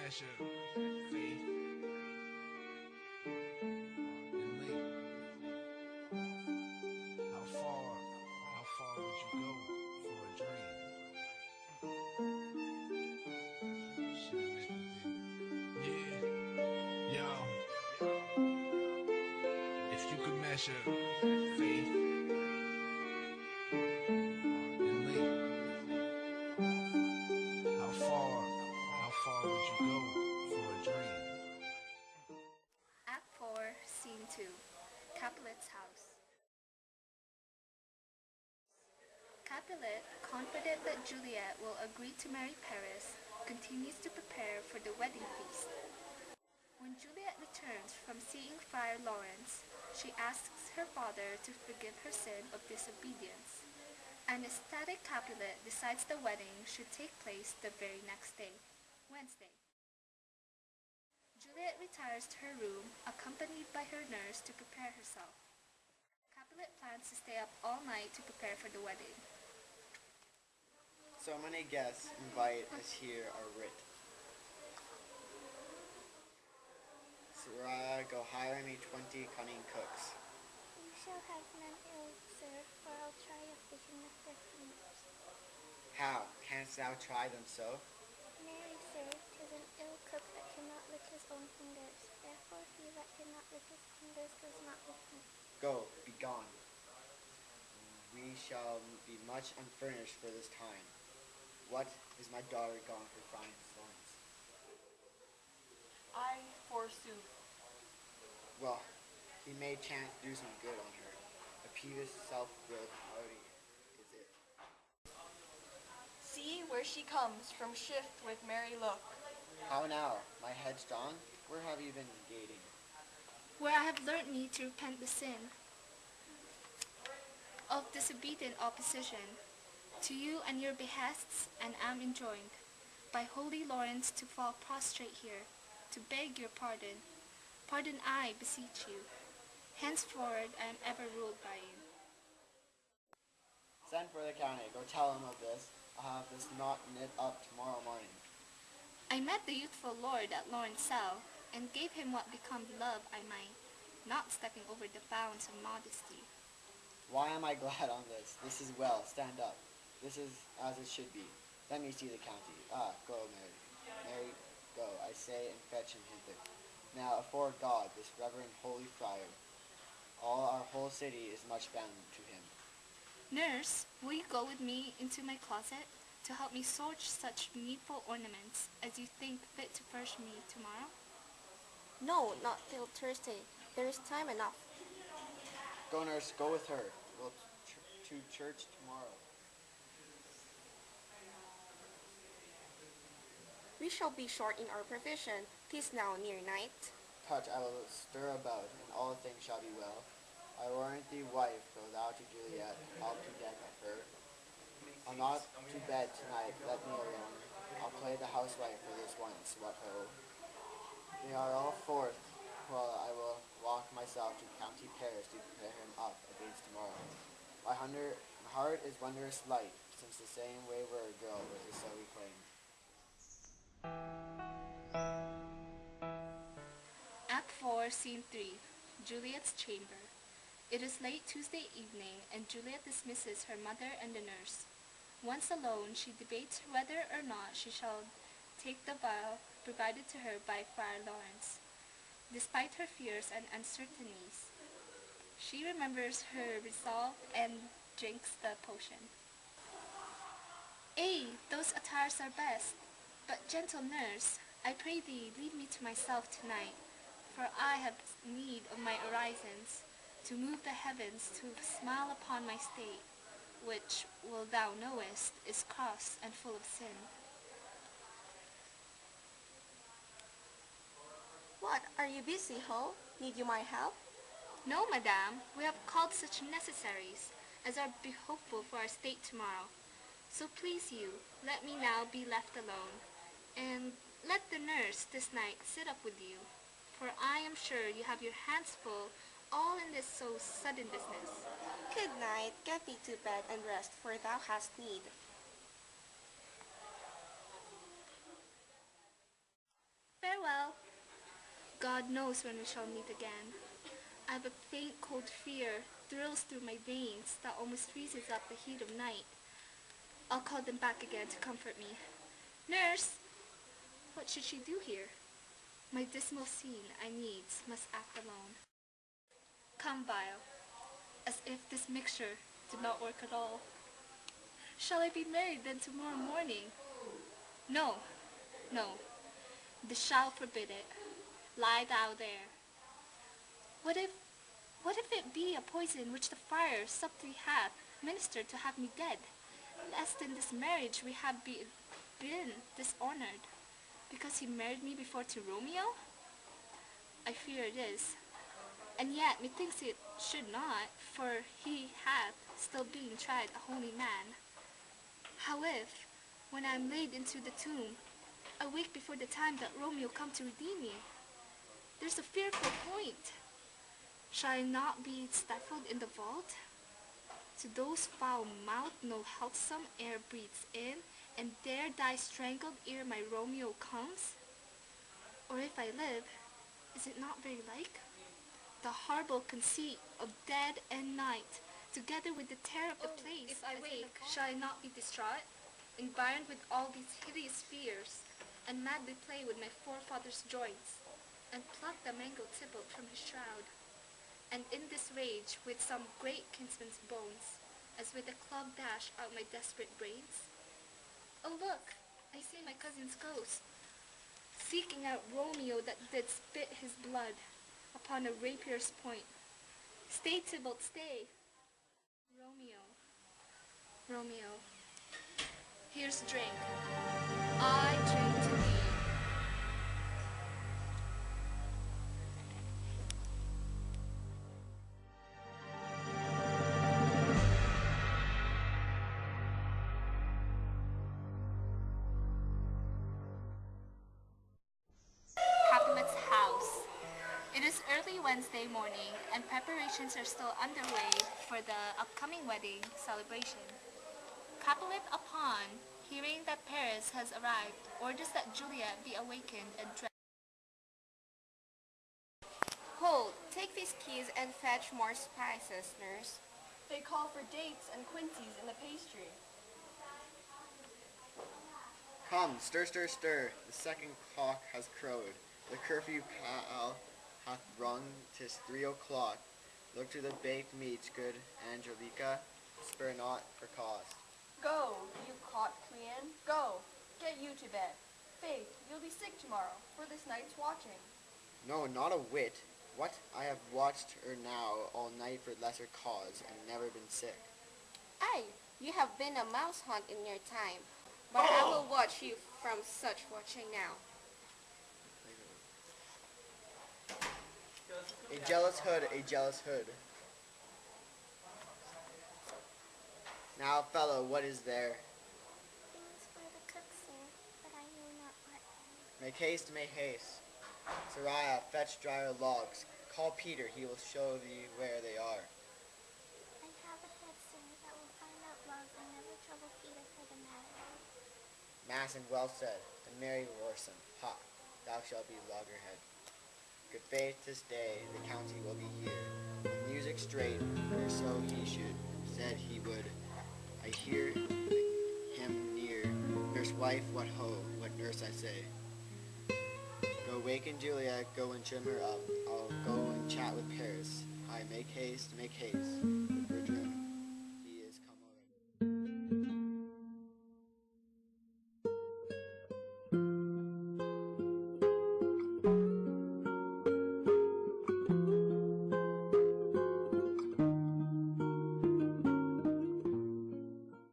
measure faith and length, how far would you go for a dream? Should've met me then. Yeah, yo. If you could measure faith and length, how far would you go for a dream? Act 4, Scene 2, Capulet's house. Capulet, confident that Juliet will agree to marry Paris, continues to prepare for the wedding feast. When Juliet returns from seeing Friar Lawrence, she asks her father to forgive her sin of disobedience. An ecstatic Capulet decides the wedding should take place the very next day, Wednesday. Juliet retires to her room, accompanied by her nurse to prepare herself. Capulet plans to stay up all night to prepare for the wedding. So many guests invited as here are writ. Sirrah, go hire me 20 cunning cooks. You shall have none ill, sir, for I'll try a fishing with their fingers. How? Canst thou try them so? Marry, sir, 'tis an ill cook that cannot lick his own fingers. Therefore he that cannot lick his fingers goes not with me. Go, be gone. We shall be much unfurnished for this time. What, is my daughter gone for fine Florence? I, forsooth. Well, he may chance to do some good on her. A peevish self-willed party is it. See where she comes from shift with merry look. How now, my headstrong? Where have you been gating? Where I have learnt me to repent the sin of disobedient opposition to you and your behests, and am enjoined by holy Lawrence to fall prostrate here, to beg your pardon. Pardon I beseech you. Henceforward I am ever ruled by you. Send for the county, go tell him of this. I'll have this knot knit up tomorrow morning. I met the youthful lord at Lawrence cell, and gave him what becomes love I might, not stepping over the bounds of modesty. Why am I glad on this? This is well, stand up. This is as it should be. Let me see the county. Ah, go, Mary. Mary, go, I say, and fetch him hither. Now, afore God, this reverend holy friar, all our whole city is much bound to him. Nurse, will you go with me into my closet to help me sort such needful ornaments as you think fit to furnish me tomorrow? No, not till Thursday. There is time enough. Go, nurse, go with her. We'll to church tomorrow. We shall be short in our provision. 'Tis now near night. Touch, I will stir about, and all things shall be well. I warrant thee, wife, go thou to Juliet, I'll to deck of her. I'll not to bed tonight, let me alone. I'll play the housewife for this once, what ho. They are all forth, while I will walk myself to County Paris to prepare him up against tomorrow. My heart is wondrous light, since the same wayward girl is so reclaimed. Act 4, Scene 3, Juliet's chamber. It is late Tuesday evening, and Juliet dismisses her mother and the nurse. Once alone, she debates whether or not she shall take the vow provided to her by Friar Lawrence. Despite her fears and uncertainties, she remembers her resolve and drinks the potion. Ay, those attires are best. But, gentle nurse, I pray thee leave me to myself tonight, for I have need of my orisons, to move the heavens to smile upon my state, which, well thou knowest, is cross and full of sin. What, are you busy, ho? Need you my help? No, madame, we have called such necessaries as are be hopeful for our state tomorrow. So please you, let me now be left alone, and let the nurse this night sit up with you, for I am sure you have your hands full all in this so sudden business. Good night, get thee to bed and rest, for thou hast need. Farewell. God knows when we shall meet again. I have a faint cold fear thrills through my veins that almost freezes up the heat of night. I'll call them back again to comfort me. Nurse! What should she do here? My dismal scene, I needs, must act alone. Come, Vile, as if this mixture did not work at all. Shall I be married then tomorrow morning? No, no, this shall forbid it. Lie thou there. What if it be a poison which the friar subtly hath ministered to have me dead, lest in this marriage we have been dishonored, because he married me before to Romeo? I fear it is. And yet methinks it should not, for he hath, still being tried, a holy man. How if, when I am laid into the tomb, awake before the time that Romeo come to redeem me? There's a fearful point. Shall I not be stifled in the vault? To those foul mouth no healthsome air breathes in, and there die strangled ere my Romeo comes? Or if I live, is it not very like? The horrible conceit of dead and night, together with the terror of the place. If I wake, shall I not be distraught, environed with all these hideous fears, and madly play with my forefather's joints, and pluck the mangled Tybalt from his shroud, and in this rage with some great kinsman's bones, as with a club dash out my desperate brains? Oh look, I see my cousin's ghost, seeking out Romeo that did spit his blood upon a rapier's point. Stay, Tybalt, stay. Romeo, Romeo, here's drink. I drink to thee. Capulet's house. It is early Wednesday morning, and preparations are still underway for the upcoming wedding celebration. Capulet, upon hearing that Paris has arrived, orders that Juliet be awakened and dressed. Hold, take these keys and fetch more spices, nurse. They call for dates and quinces in the pastry. Come, stir, stir, stir. The second cock has crowed. The curfew bell hath rung. 'Tis 3 o'clock. Look to the baked meats, good Angelica. Spare not for cost. Go, you caught Clean, go. Get you to bed. Faith, you'll be sick tomorrow for this night's watching. No, not a whit. What? I have watched her now all night for lesser cause, and never been sick. Aye, you have been a mouse hunt in your time, but I will watch you from such watching now. A jealous hood, a jealous hood. Now, fellow, what is there? Things for the cook, sir, but I know not what. Make haste, make haste. Sariah, fetch drier logs. Call Peter, he will show thee where they are. I have a head, sir, that will find out logs and never trouble Peter for the matter. Mass and well said, and Mary Lorson, ha, thou shalt be loggerhead. Good faith, 'tis day, the county will be here. With music straight, or so he should, said he would. I hear him near. Nurse wife, what ho, what nurse I say. Go waken Juliet, go and trim her up. I'll go and chat with Paris. I make haste, make haste.